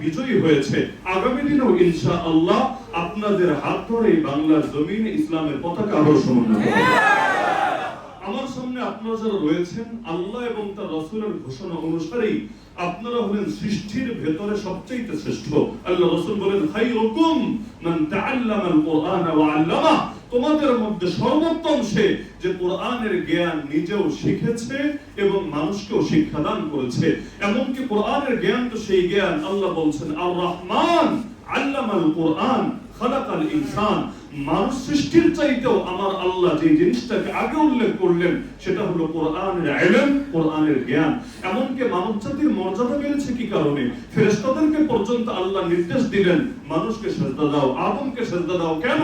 বিজয়ী হয়েছে। আগামী দিনেও ইনশাআল্লাহ আপনাদের হাত ধরে বাংলার জমিনে ইসলামের পতাকা আরো সমুন্নত হবে। আমার সামনে আপনারা যারা রয়েছেন, আল্লাহ এবং তার রাসূলের ঘোষণা অনুসারেই আপনারা হলেন সৃষ্টির ভেতরে সবচেয়ে শ্রেষ্ঠ। আল্লাহ রাসূল বলেন, খায়রুকুম মান তাআল্লামাল কুরআনা ওয়া আল্লামা। তোমাদের মধ্যে সর্বোত্তম সে যে কোরআনের জ্ঞান নিজেও শিখেছে এবং মানুষকেও শিক্ষাদান করেছে। এমনকি কোরআনের জ্ঞান তো সেই জ্ঞান, আল্লাহ বলছেন আর রহমান আল্লামাল কুরআন খালাকাল ইনসান। মানুষ সৃষ্টির চাইতেও আমার আল্লাহ যে জিনিসটাকে আগে উল্লেখ করলেন সেটা হলো কোরআনের ইলম, কোরআনের জ্ঞান। এমনকি মানব জাতির মর্যাদা বেড়েছে কি কারণে? ফেরেশতাদেরকে পর্যন্ত আল্লাহ নির্দেশ দিলেন মানুষকে সেজদা দাও, আদমকে সেজদা দাও। কেন?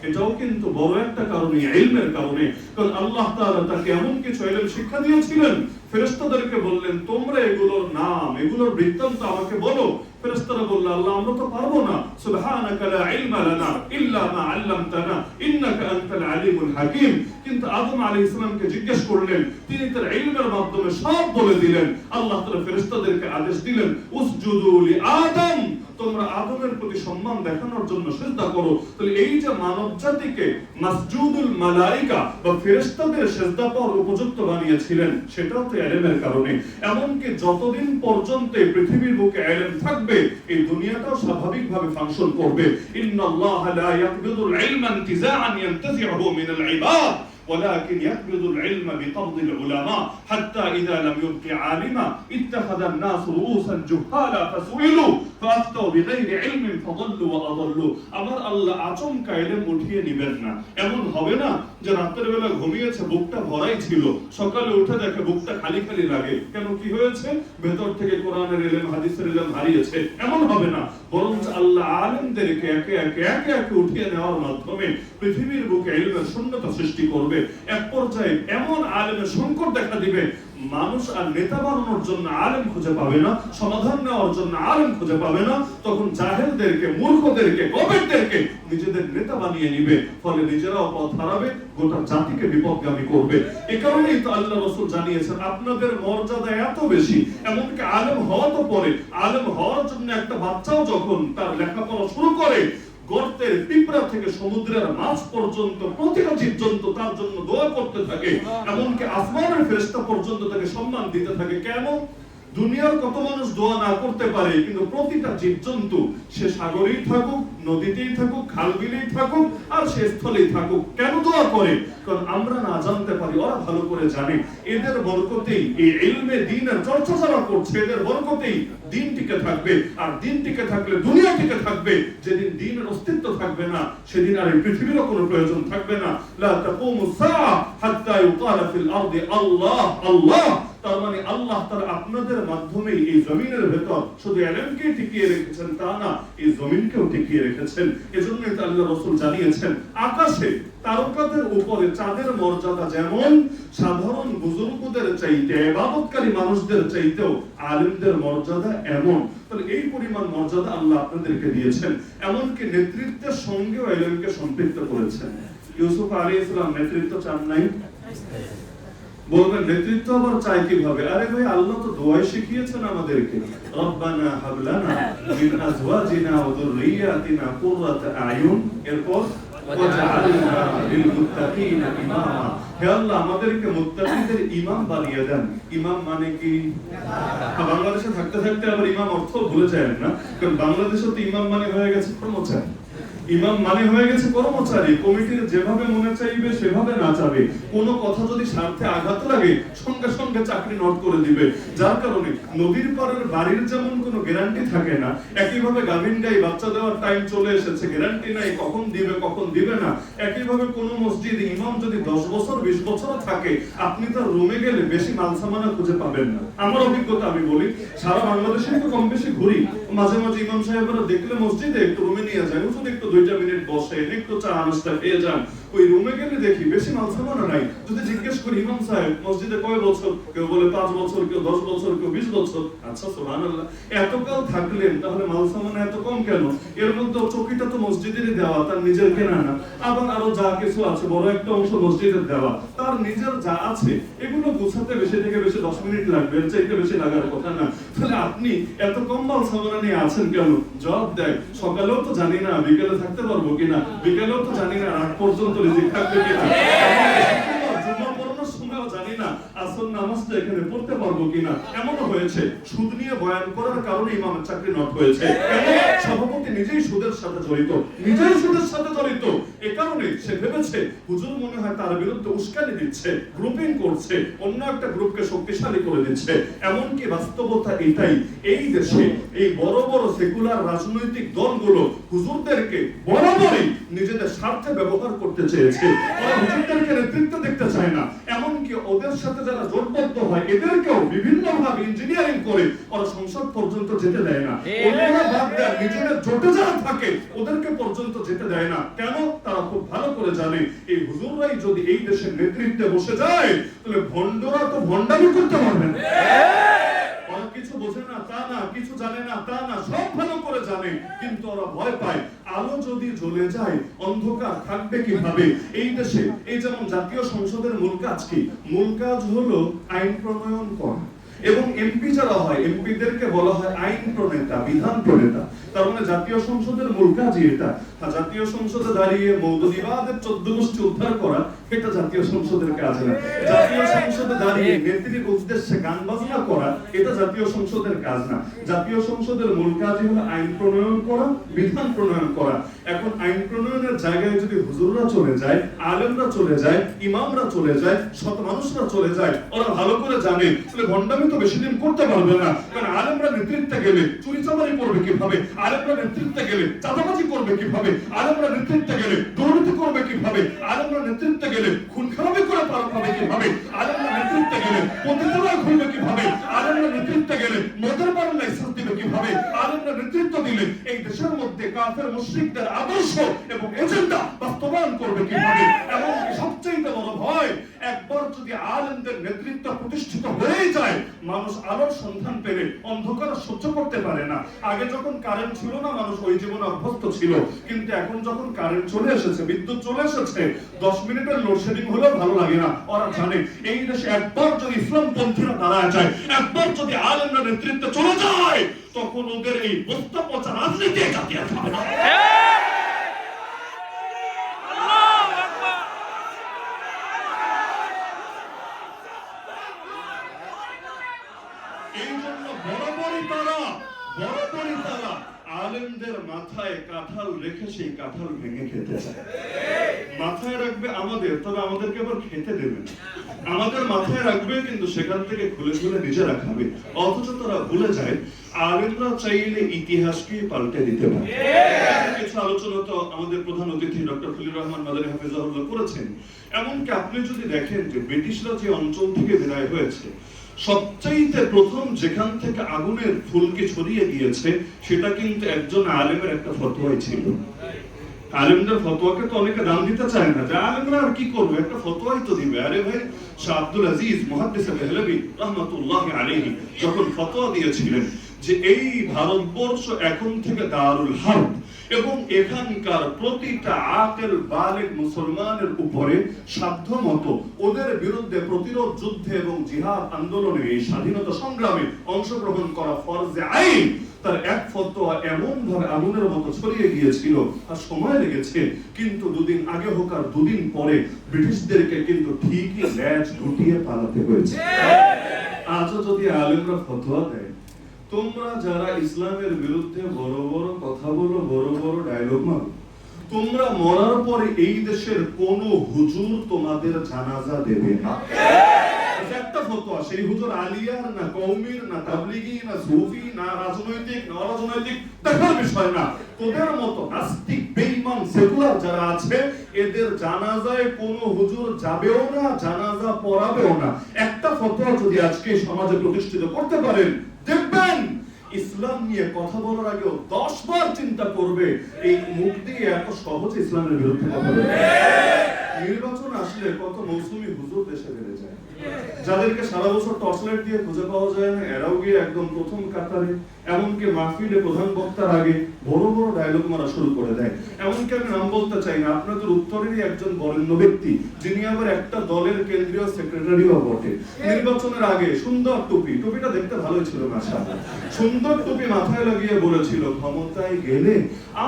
এটাও কিন্তু বড় একটা কারণে, ইলমের কারণে। কারণ আল্লাহ তাআলা তাকে এমন কিছু ইলম শিক্ষা দিয়েছিলেন, ফেরেশতাদেরকে বললেন তোমরা এগুলোর নাম, এগুলোর বৃত্তান্ত আমাকে বলো। ফেরেশতারা বলল, আল্লাহ আমরা তো পারবো না, সুবহানাকা লা ইলমা লানা ইল্লা মা আল্লামতানা ইন্নাকা আনতাল আলিমুল হাকিম। কিন্তু আদম আলাইহিস সালামকে জিজ্ঞেস করলেন, তিনি তার ইলমের মাধ্যমে সব বলে দিলেন। আল্লাহ তাআলা ফেরেশতাদেরকে আদেশ দিলেন, উসজুদু লি আদম, তোমরা আদমের প্রতি সম্মান দেখানোর জন্য সিজদা করো। তাহলে এই যে মানব জাতিকে মাসজুদুল মালাইকা বা ফেরেশতাদের সিজদা করার উপযুক্ত বানিয়েছিলেন, সেটাও তো ইলমের কারণে। এমনকি যতদিন পর্যন্ত পৃথিবীর বুকে ইলম থাকবে, এই দুনিয়াটাও স্বাভাবিকভাবে ফাংশন করবে। ইন্নাল্লাহা লা ইয়াকবিদুল ইলমা ইনতিজাআন ইয়ানতাজি'হু মিনাল ইবাদ ولكن يقبض العلم بقبض العلماء حتى إذا لم يبق عالما اتخذ الناس رؤوسا جهالا فسئلوا فأفتوا بغير علم فضلوا وأضلوا। আমার আল্লাহ আচমকা ইলম উঠিয়ে নেবেন না। এমন হবে না যে রাতের বেলা ঘুমিয়েছে, বুকটা ভরাই ছিল, সকালে উঠে দেখে বুকটা খালি খালি লাগে। কেন, কি হয়েছে? ভেতর থেকে কোরআনের ইলম, হাদিসের ইলম হারিয়েছে। এমন হবে না, বরং আল্লাহ আলেমদেরকে একে একে উঠিয়ে নেওয়ার মাধ্যমে পৃথিবীর বুকে ইলমের শূন্যতা সৃষ্টি করবে। এক পর্যায়ে এমন আলেমের সংকট দেখা দিবে, মানুষ আর নেতা বানানোর জন্য আলেম খুঁজে পাবে না, সমাধান নেওয়ার জন্য আলেম খুঁজে পাবে না। তখন জাহেলদেরকে, মূর্খদেরকে, গবেটদেরকে নিজেদের নেতা বানিয়ে নিবে। ফলে নিজেরাও পথ হারাবে, গোটা জাতিকে বিপদগামী করবে। এই কারণেই তো আল্লাহ রাসূল জানিয়েছেন আপনাদের মর্যাদা এত বেশি। এমনকি আলেম হওয়া তো পরে, আলেম হওয়ার জন্য একটা বাচ্চাও যখন তার লেখাপড়া শুরু করে, গর্তের পিঁপড়া থেকে সমুদ্রের মাছ পর্যন্ত প্রতিটা জীবজন্তু তার জন্য দোয়া করতে থাকে। এমনকি আসমানের ফেরেশতা পর্যন্ত তাকে সম্মান দিতে থাকে। কেন? দুনিয়ার কত মানুষ দোয়া না করতে পারে, কিন্তু প্রতিটা জীবজন্তু, সে সাগরেই থাকুক, নদীতেই থাকুক, খাল বিলেই থাকুক, আর সে স্থলেই থাকুক, কেন দোয়া করে? কারণ আমরা না জানতে পারি, ওরা ভালো করে জানে। এদের বরকতেই, এই ইলমে দ্বীনের চর্চা যারা করছে, এদের বরকতেই দ্বীন টিকে থাকবে। আর দ্বীন টিকে থাকলে দুনিয়া টিকে থাকবে। যেদিন দ্বীনের অস্তিত্ব থাকবে না, সেদিন আর এই পৃথিবীরও কোনো প্রয়োজন থাকবে না। লা তাকুমুস সাআ হাত্তা ইউকালা ফিল আরদি আল্লাহ আল্লাহ। তার মানে আল্লাহ তাআলা আপনাদের মাধ্যমে এই জমিনের ভেতর শুধু ইলমকে টিকিয়ে রেখেছেন তা না, এই জমিনকেও টিকিয়ে রেখেছেন। এজন্যই তো আল্লাহ রাসূল জানিয়েছেন, আকাশে তারকাদের উপরে চাঁদের মর্যাদা যেমন সাধারণ বুজুর্গদের চাইতে, ইবাদতকারী মানুষদের চাইতেও আলেমদের মর্যাদা এমন। তাহলে এই পরিমাণ মর্যাদা আল্লাহ আপনাদেরকে দিয়েছেন। এমনকি নেতৃত্বের সঙ্গেও ইলমকে সম্পৃক্ত করেছেন। ইউসুফ আলাইহিস সালাম নেতৃত্ব চান নাই? বলবেন নেতৃত্ব আবার চাই কিভাবে? আরে ভাই, আল্লাহ তো দোয়া শিখিয়েছেন আমাদেরকে, রব্বানা হাব লানা মিন আজওয়াজিনা ওয়া যুররিয়াতিনা কুররাতা আয়ুন, এরপর ওয়াজআলনা লিল মুত্তাকিনা ইমামা। হে আল্লাহ, আমাদেরকে মুত্তাকিদের ইমাম বানিয়ে দেন। ইমাম মানে কি? বাংলাদেশে থাকতে থাকতে আবার ইমাম অর্থ ভুলে যায় না, কারণ বাংলাদেশে তো ইমাম মানে হয়ে গেছে কর্মচারী। ইমাম মানে হয়ে গেছে কর্মচারী। কমিটির যেভাবে মনে চাইবে সেভাবে নাচাবে। কোনো কথা যদি স্বার্থে আঘাত লাগে সঙ্গে সঙ্গে চাকরি নট করে দিবে। যার কারণে নদীর পাড়ের বাড়ির যেমন কোনো গ্যারান্টি থাকে না, একইভাবে গাভিন গাই বাচ্চা দেওয়ার টাইম চলে এসেছে, গ্যারান্টি নাই কখন দিবে কখন দিবে না। একইভাবে কোনো মসজিদে ইমাম যদি 10 বছর 20 বছর থাকে, আপনি তার রুমে গেলে বেশি মালসামানা খুঁজে পাবেন না। আমার অভিজ্ঞতা আমি বলি, সারা বাংলাদেশে তো কম বেশি ঘুরি, মাঝে মাঝে ইমাম সাহেবরা দেখলে মসজিদে একটু রুমে নিয়ে যায়, শুধু একটু 2 মিনিট বসে একটু চা নাস্তা খেয়ে যান। ওই রুমে গেলে দেখি বেশি মালসামানা নাই। যদি জিজ্ঞেস করি ইমাম সাহেব মসজিদে কয় বছর, কেউ বলে 5 বছর, কেউ 10 বছর, কেউ 20 বছর। আচ্ছা, সুবহানাল্লাহ, এত কাল থাকলেন, তাহলে মালসামানা এত কম কেন? এর মধ্যে চৌকিটা তো মসজিদেরই দেওয়া, তার নিজের কেনা না। আবার আরো যা কিছু আছে বড় একটা অংশ মসজিদের দেওয়া। তার নিজের যা আছে এগুলো গোছাতে বেশি থেকে বেশি 10 মিনিট লাগবে, এর চাইতে বেশি লাগার কথা না। তাহলে আপনি এত কম মাল সামানা নিয়ে আছেন কেন? জবাব দেয়, সকালেও তো জানি না বিকেলে থাকতে পারবো কিনা, বিকেলেও তো জানি না রাত পর্যন্ত রিজিক থাকবে কিনা, জুম্মা পড়ানোর সময়ও জানি না আসর নামাজটা এখানে পড়তে পারবো কিনা। এমনও হয়েছে সুদ নিয়ে বয়ান করার কারণে ইমামের চাকরি নট হয়েছে। সভাপতি নিজেই সুদের সাথে জড়িত, নিজেই সুদের সাথে জড়িত। এ কারণে সে ভেবেছে হুজুর মনে হয় তার বিরুদ্ধে উস্কানি দিচ্ছে, গ্রুপিং করছে, অন্য একটা গ্রুপকে শক্তিশালী করে দিচ্ছে। এমনকি বাস্তবতা এটাই, এই দেশে এই বড় বড় সেকুলার রাজনৈতিক দলগুলো হুজুরদেরকে বরাবরই নিজেদের স্বার্থে ব্যবহার করতে চেয়েছে। ওরা হুজুরদেরকে নেতৃত্ব দেখতে চায় না। এমনকি ওদের সাথে যারা জোটবদ্ধ হয় এদেরকেও বিভিন্ন ভাবে ইঞ্জিনিয়ারিং করে ওরা সংসদ পর্যন্ত যেতে দেয় না। ওরা বাদ দেয়, নিজেদের জোটে যারা থাকে ওদেরকে পর্যন্ত যেতে দেয় না। কেন? তারা খুব ভালো করে জানে এই হুজুররাই যদি এই দেশের নেতৃত্বে বসে যায় তাহলে ভণ্ডরা তো ভণ্ডামি করতে পারবে না। ওরা কিছু বোঝে না তা না, কিছু জানে না তা না, সব ভালো করে জানে, কিন্তু ওরা ভয় পায় আলো যদি জ্বলে যায় অন্ধকার থাকবে কিভাবে এই দেশে। এই যেমন জাতীয় সংসদের মূল কাজ কি? মূল কাজ হলো আইন প্রণয়ন করা, এবং এমপি যারা হয় এমপিদেরকে বলা হয় আইন প্রণেতা, বিধান প্রণেতা। তার মানে জাতীয় সংসদের মূল কাজই এটা। জাতীয় সংসদে দাঁড়িয়ে মৌলবাদের 14 গোষ্ঠী উদ্ধার করা এটা জাতীয় সংসদের কাজ না। জাতীয় সংসদে দাঁড়িয়ে নেত্রীর উদ্দেশ্যে গান বাজনা করা এটা জাতীয় সংসদের কাজ না। জাতীয় সংসদের মূল কাজই হলো আইন প্রণয়ন করা, বিধান প্রণয়ন করা। এখন আইন প্রণয়নের জায়গায় যদি হুজুররা চলে যায়, আলেমরা চলে যায়, ইমামরা চলে যায়, শত মানুষরা চলে যায়, ওরা ভালো করে জানে তাহলে ভণ্ডামি তো বেশি দিন করতে পারবে না। কারণ আলেমরা নেতৃত্বে গেলে চুরিচামারি করবে কিভাবে, আলেমরা নেতৃত্বে গেলে চাঁদাবাজি করবে কিভাবে, আলেমরা নেতৃত্বে গেলে দুর্নীতি করবে কিভাবে, আলেমরা নেতৃত্বে গেলে খুন খারাপি করে পার পাবে কিভাবে, আলেমরা নেতৃত্বে গেলে পতিতালয় খুলবে কিভাবে, আলেমরা নেতৃত্বে গেলে মদের বারের লাইসেন্স দিবে কিভাবে, আলেমরা নেতৃত্ব দিলে এই দেশের মধ্যে কাফের মুশরিকদের আদর্শ এবং এজেন্ডা বাস্তবায়ন করবে কিভাবে। এমনকি সবচেয়ে বড় ভয়, একবার যদি আলেমদের নেতৃত্ব প্রতিষ্ঠিত হয়ে যায় মানুষ আলোর সন্ধান পেলে অন্ধকার সহ্য করতে পারে না। আগে যখন কারেন্ট ছিল না মানুষ ওই জীবনে অভ্যস্ত ছিল, কিন্তু এখন যখন কারেন্ট চলে এসেছে, বিদ্যুৎ চলে এসেছে, 10 মিনিটের লোডশেডিং হলেও ভালো লাগে না। ওরা জানে এই দেশে একবার যদি ইসলামপন্থীরা দাঁড়ায় যায়, একবার যদি আলেমরা নেতৃত্বে চলে যায়, তখন ওদের এই বস্তা পচা রাজনীতি জাতীয় হবে না। এই জন্য বরাবরই তারা আলেমদের মাথায় কাঁঠাল রেখে সেই কাঁঠাল ভেঙে খেতে চায়। মাথায় রাখবে আমাদের, তবে আমাদেরকে আবার খেতে দেবে না। আমাদের মাথায় রাখবে কিন্তু সেখান থেকে খুলে খুলে নিজেরা খাবে। অথচ তারা ভুলে যায় আলেমরা চাইলে ইতিহাসকে পাল্টে দিতে পারে। কিছু আলোচনা তো আমাদের প্রধান অতিথি ডক্টর খলিল রহমান মাদানী হাফিজাহুল্লাহ করেছেন। এমনকি আপনি যদি দেখেন যে ব্রিটিশরা যে অঞ্চল থেকে বিদায় হয়েছে, সবচাইতে প্রথম যেখান থেকে আগুনের ফুলকি ছড়িয়ে গিয়েছে সেটা কিন্তু একজন আলেমের একটা ফতোয়াই ছিল। আলেমদের ফতোয়াকে তো অনেকে দাম দিতে চায় না, যে আলেমরা আর কি করবে, একটা ফতোয়াই তো দিবে। আরে ভাই, শাহ আব্দুল আজিজ মুহাদ্দিস দেহলভী রাহমাতুল্লাহ আলাইহি যখন ফতোয়া দিয়েছিলেন যে এই ভারতবর্ষ এখন থেকে দারুল হারব, এবং এখানকার প্রতিটা আকেল বালেগ মুসলমানের উপরে সাধ্যমতো ওদের বিরুদ্ধে প্রতিরোধ যুদ্ধে এবং জিহাদ আন্দোলনে, এই স্বাধীনতা সংগ্রামে অংশগ্রহণ করা ফরজে আইন, তার এক ফতোয়া এমন ভাবে আগুনের মতো ছড়িয়ে গিয়েছিল আর সময় লেগেছে, কিন্তু দুদিন আগে হোক আর দুদিন পরে ব্রিটিশদেরকে কিন্তু ঠিকই ল্যাজ গুটিয়ে পালাতে হয়েছে। আজও যদি আলেমরা ফতোয়া দেয়, তোমরা যারা ইসলামের বিরুদ্ধে বড় বড় কথা বলো, বড় বড় ডায়লগ মারো, তোমরা মরার পরে এই দেশের কোন হুজুর তোমাদের জানাজা দেবে না। একটা ফতোয়া, সেই হুজুর আলিয়ার না, কওমির না, তাবলিগি না, সুফি না, রাজনৈতিক না, অরাজনৈতিক দেখার বিষয় না। তোদের মতো নাস্তিক, বেঈমান, সেকুলার যারা আছে এদের জানাজায় কোন হুজুর যাবেও না, জানাজা পড়াবেও না। একটা ফতোয়া যদি আজকে সমাজে প্রতিষ্ঠিত করতে পারেন, দেখবেন ইসলাম নিয়ে কথা বলার আগেও 10 বার চিন্তা করবে এই মুখ দিয়ে এত সহজে ইসলামের বিরুদ্ধে কথা বলবে। নির্বাচন আসলে কত মৌসুমী হুজুর দেশে বেড়ে যায়, যাদেরকে সারা বছর টর্চলাইট দিয়ে খুঁজে পাওয়া যায় না, এরাও গিয়ে একদম প্রথম কাতারে, এমনকি মাহফিলে প্রধান বক্তার আগে বড় বড় ডায়লগ মারা শুরু করে দেয়। এমনকি আমি নাম বলতে চাই না, আপনাদের উত্তরেরই একজন বরেণ্য ব্যক্তি, যিনি আবার একটা দলের কেন্দ্রীয় সেক্রেটারিও বটে। নির্বাচনের আগে সুন্দর টুপি, টুপিটা দেখতে ভালোই ছিল মাশাআল্লাহ, সুন্দর টুপি মাথায় লাগিয়ে বলেছিল, ক্ষমতায় গেলে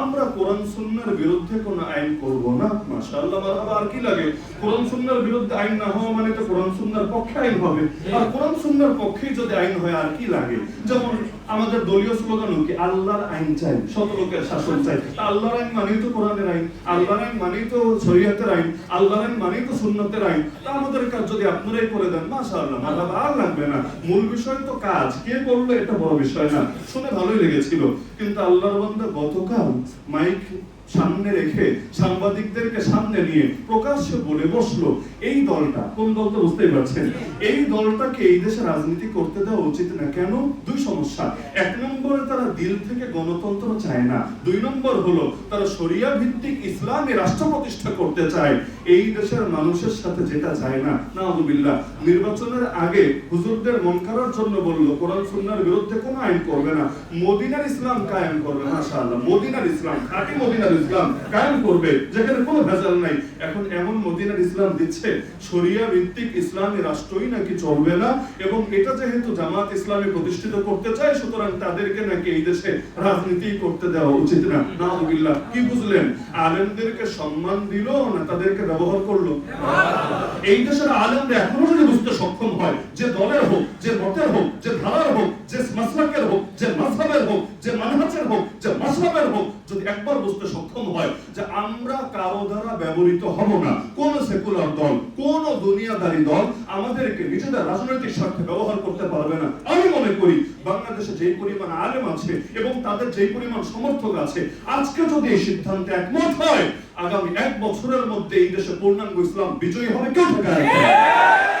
আমরা কোরআন সুন্নাহর বিরুদ্ধে কোনো আইন করব না। মাশাআল্লাহ, মারহাবা। আর কি লাগে? কোরআন সুন্নাহর বিরুদ্ধে আইন না হওয়া মানে তো কোরআন সুন্নাহর পক্ষে আইন হবে, আর কোরআন সুন্নাহর পক্ষেই যদি আইন হয় আর কি লাগে? যেমন আমাদের দলীয় স্লোগান কি, আল্লাহর আইন চাই, শত লোকের শাসন চাই। আল্লাহর আইন মানেই তো কোরআনের আইন, আল্লাহর আইন মানেই তো শরীয়তের আইন, আল্লাহর আইন মানেই তো সুন্নতের আইন। তা আমাদের কাজ যদি আপনারাই করে দেন, মাশাআল্লাহ, মারহাবা, আর লাগবে না। মূল বিষয় তো কাজ, কে করলো এটা বড় বিষয় না। শুনে ভালোই লেগেছিল, কিন্তু আল্লাহর বান্দা গতকাল মাইক সামনে রেখে সাংবাদিকদেরকে সামনে নিয়ে প্রকাশ্যে বলে বসলো, এই দলটা কোন দল তো বুঝতেই পারছেন, এই দলটাকে এই দেশে রাজনীতি করতে দেওয়া উচিত না। কেন? দুই সমস্যা। এক নম্বরে তারা দিল থেকে গণতন্ত্র চায় না, দুই নম্বর হলো তারা শরিয়া ভিত্তিক ইসলামী রাষ্ট্র প্রতিষ্ঠা করতে চায়। এই দেশের মানুষের সাথে যেটা যায় না, নাউযুবিল্লাহ। নির্বাচনের আগে হুজুরদের মন করার জন্য বলল কোরআন সুন্নাহর বিরুদ্ধে কোনো আইন করবে না, মদিনার ইসলাম কায়েম করবে। মাশাআল্লাহ, মদিনার ইসলাম, খাঁটি মদিনার ইসলাম কায়েম করবে, যেখানে কোনো ভেজাল নাই। এখন এমন মদিনার ইসলাম দিচ্ছে, শরিয়া ভিত্তিক ইসলামী রাষ্ট্রই নাকি চলবে না, এবং এটা যেহেতু জামাত ইসলামী প্রতিষ্ঠিত করতে চায়, সুতরাং তাদেরকে নাকি এই দেশে রাজনীতি করতে দেওয়া উচিত না। নাউযুবিল্লাহ। কি বুঝলেন? আলেমদেরকে সম্মান দিল না তাদেরকে ব্যবহার করলো? এই দেশের আলেমরা এখনো যদি বুঝতে সক্ষম হয়, যে দলের হোক, যে মতের হোক, যে ধারার হোক, যে মাসলাকের হোক, যে মাযহাবের হোক, যে মানহাজের হোক, যে মাযহাবের হোক, যদি একবার বুঝতে সক্ষম হয় যে আমরা কারো দ্বারা ব্যবহৃত হব না, কোন সেকুলার দল, কোন দুনিয়াদারি দল আমাদেরকে নিজেদের রাজনৈতিক স্বার্থে ব্যবহার করতে পারবে না। আমি মনে করি বাংলাদেশে যে পরিমাণ আলেম আছে এবং তাদের যে পরিমাণ সমর্থক আছে, আজকে যদি এই সিদ্ধান্তে একমত হয়, আগামী 1 বছরের মধ্যে এই দেশে পূর্ণাঙ্গ ইসলাম বিজয়ী হবে। কেউ ঠেকায় রাখবে না।